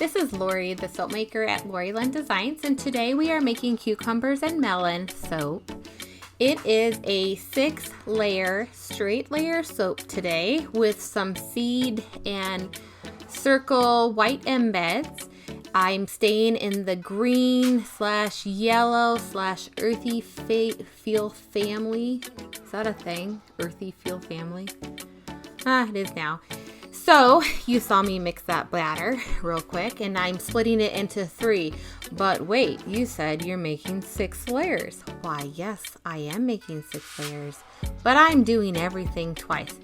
This is Lori, the soap maker at LauriLin Designs, and today we are making Cucumbers and Melon soap. It is a 6-layer, straight layer soap today with some seed and circle white embeds. I'm staying in the green / yellow / earthy feel family. Is that a thing? Earthy feel family? It is now. So you saw me mix that batter real quick, and I'm splitting it into 3. But wait, you said you're making 6 layers. Why, yes, I am making 6 layers, but I'm doing everything twice.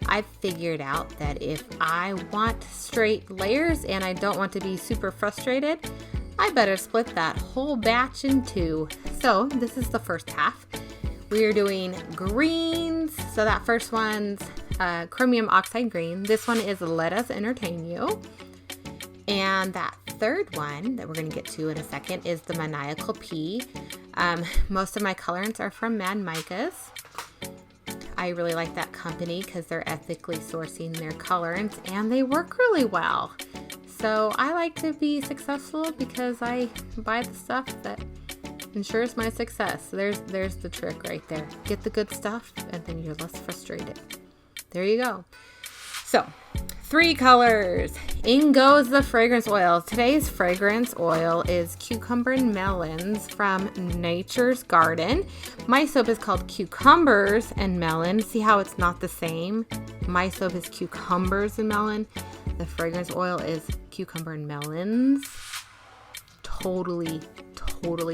I figured out that if I want straight layers and I don't want to be super frustrated, I better split that whole batch in 2. So this is the first half. We are doing greens. So that first one's chromium oxide green. This one is Let Us Entertain You. And that third one that we're going to get to in a second is the maniacal pea. Most of my colorants are from Mad Micas. I really like that company because they're ethically sourcing their colorants and they work really well. So I like to be successful because I buy the stuff that ensures my success. There's the trick right there. Get the good stuff and then you're less frustrated. There you go. So 3 colors. In goes the fragrance oil. Today's fragrance oil is Cucumber and Melons from Nature's Garden. My soap is called Cucumbers and Melon. See how it's not the same? My soap is Cucumbers and Melon. The fragrance oil is Cucumber and Melons. Totally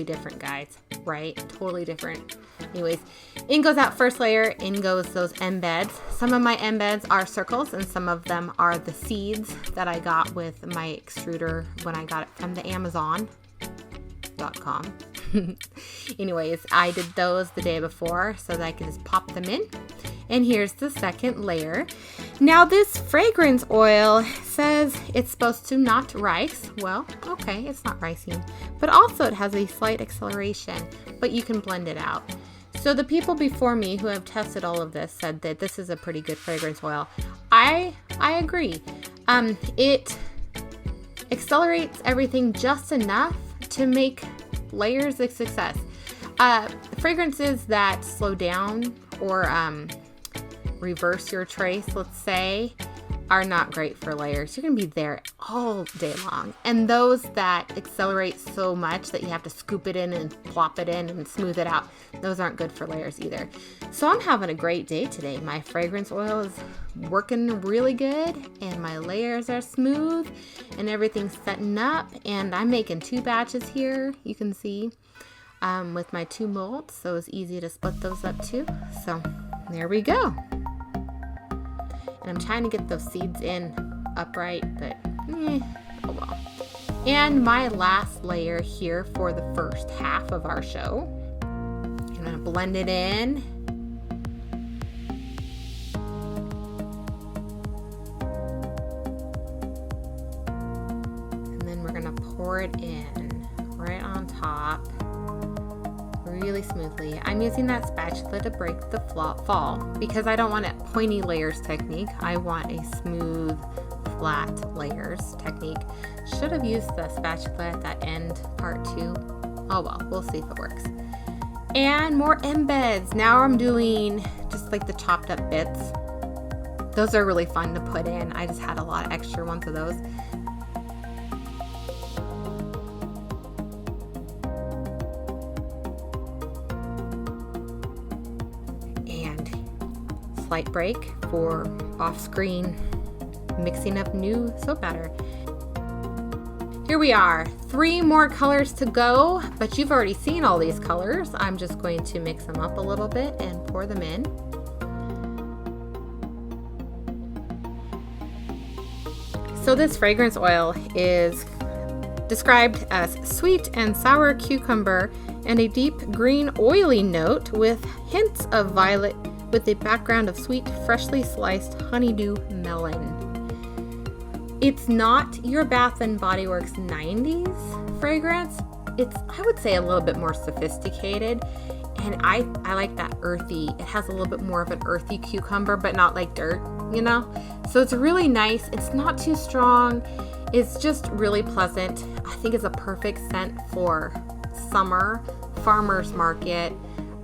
different, guys, right? Totally different. Anyways, in goes that first layer, in goes those embeds. Some of my embeds are circles and some of them are the seeds that I got with my extruder when I got it from the Amazon.com. Anyways, I did those the day before so that I could just pop them in. And here's the second layer. Now this fragrance oil says it's supposed to not rice. Well, okay, it's not ricing, but also it has a slight acceleration, but you can blend it out. So the people before me who have tested all of this said that this is a pretty good fragrance oil. I agree. It accelerates everything just enough to make layers a success. Fragrances that slow down or reverse your trace, let's say, are not great for layers. You're gonna be there all day long. And those that accelerate so much that you have to scoop it in and plop it in and smooth it out, those aren't good for layers either. So I'm having a great day today. My fragrance oil is working really good and my layers are smooth and everything's setting up, and I'm making 2 batches here, you can see, with my 2 molds, so it's easy to split those up too. So there we go. And I'm trying to get those seeds in upright, but oh well. And my last layer here for the first half of our show. I'm gonna blend it in. And then we're gonna pour it in right on top. Really smoothly. I'm using that spatula to break the fall because I don't want a pointy layers technique. I want a smooth, flat layers technique. Should have used the spatula at that end part too. Oh well, we'll see if it works. And more embeds. Now I'm doing just like the chopped up bits. Those are really fun to put in. I just had a lot of extra ones of those. Slight break for off-screen mixing up new soap batter. Here we are, 3 more colors to go, but you've already seen all these colors. I'm just going to mix them up a little bit and pour them in. So this fragrance oil is described as sweet and sour cucumber and a deep green oily note with hints of violet with a background of sweet, freshly sliced honeydew melon. It's not your Bath & Body Works 90s fragrance. It's, I would say, a little bit more sophisticated, and I like that earthy. It has a little bit more of an earthy cucumber, but not like dirt, you know? So it's really nice. It's not too strong. It's just really pleasant. I think it's a perfect scent for summer, farmer's market,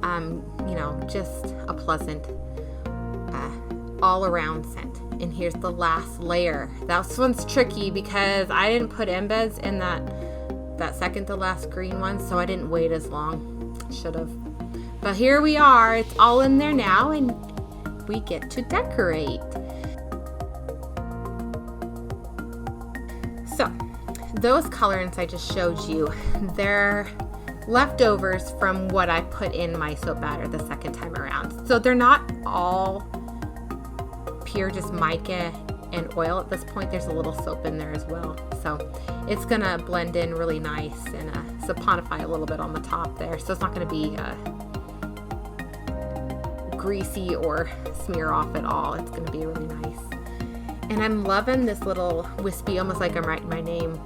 you know, just a pleasant all around scent. And here's the last layer. This one's tricky because I didn't put embeds in that second to last green one, so I didn't wait as long. Should have. But here we are. It's all in there now, and we get to decorate. So those colorants I just showed you, they're leftovers from what I put in my soap batter the second time around. So they're not all pure just mica and oil at this point. There's a little soap in there as well. So it's gonna blend in really nice and saponify a little bit on the top there. So it's not gonna be greasy or smear off at all. It's gonna be really nice. And I'm loving this little wispy, almost like I'm writing my name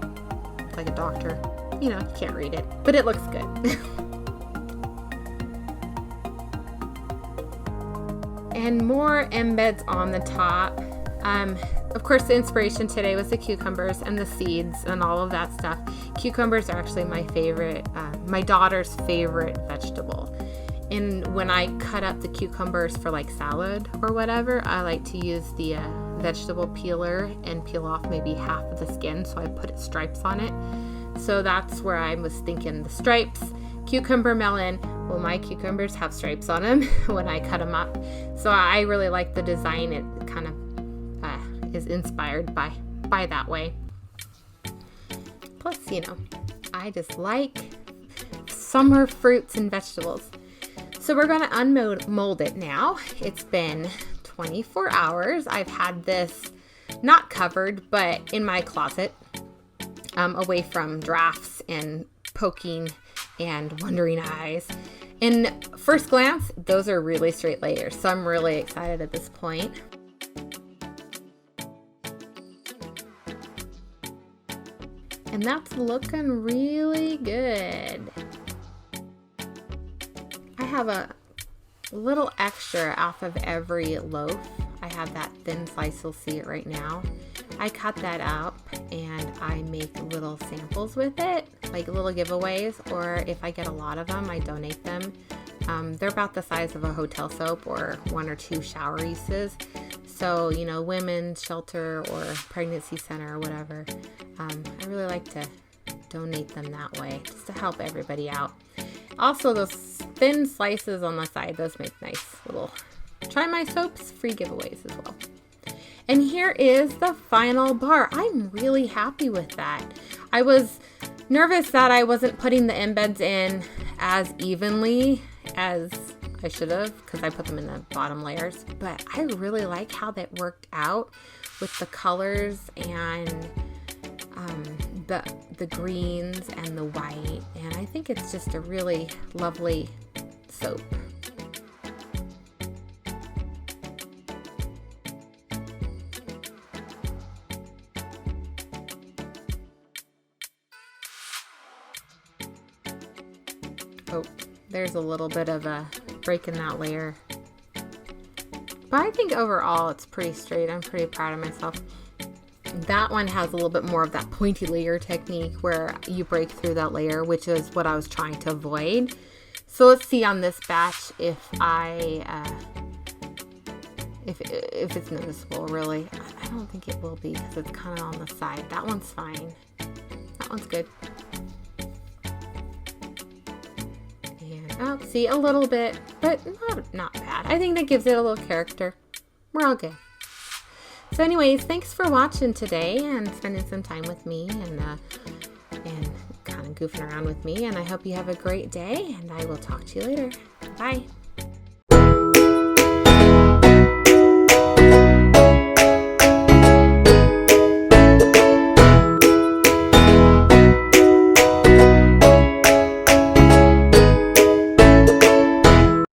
like a doctor. You know, you can't read it, but it looks good. And more embeds on the top. Of course, the inspiration today was the cucumbers and the seeds and all of that stuff. Cucumbers are actually my favorite, my daughter's favorite vegetable. And when I cut up the cucumbers for like salad or whatever, I like to use the vegetable peeler and peel off maybe half of the skin, so I put stripes on it. So that's where I was thinking the stripes. Cucumber melon, well, my cucumbers have stripes on them when I cut them up. So I really like the design. It kind of is inspired by that way. Plus, you know, I just like summer fruits and vegetables. So we're gonna unmold it now. It's been 24 hours. I've had this not covered, but in my closet, away from drafts and poking and wondering eyes. And first glance, those are really straight layers. So I'm really excited at this point. And that's looking really good. I have a little extra off of every loaf. I have that thin slice, you'll see it right now. I cut that up and I make little samples with it, like little giveaways, or if I get a lot of them, I donate them. They're about the size of a hotel soap or 1 or 2 shower uses. So, you know, women's shelter or pregnancy center or whatever. I really like to donate them that way just to help everybody out. Also, those thin slices on the side, those make nice little try my soaps free giveaways as well. And here is the final bar. I'm really happy with that. I was nervous that I wasn't putting the embeds in as evenly as I should have, because I put them in the bottom layers, but I really like how that worked out with the colors and the greens and the white, and I think it's just a really lovely soap. Oh, there's a little bit of a break in that layer. But I think overall it's pretty straight. I'm pretty proud of myself. That one has a little bit more of that pointy layer technique where you break through that layer, which is what I was trying to avoid. So let's see on this batch if if it's noticeable, really. I don't think it will be because it's kind of on the side. That one's fine. That one's good. Oh, see, a little bit, but not bad. I think that gives it a little character. We're all good. So anyways, thanks for watching today and spending some time with me and kind of goofing around with me. And I hope you have a great day, and I will talk to you later. Bye.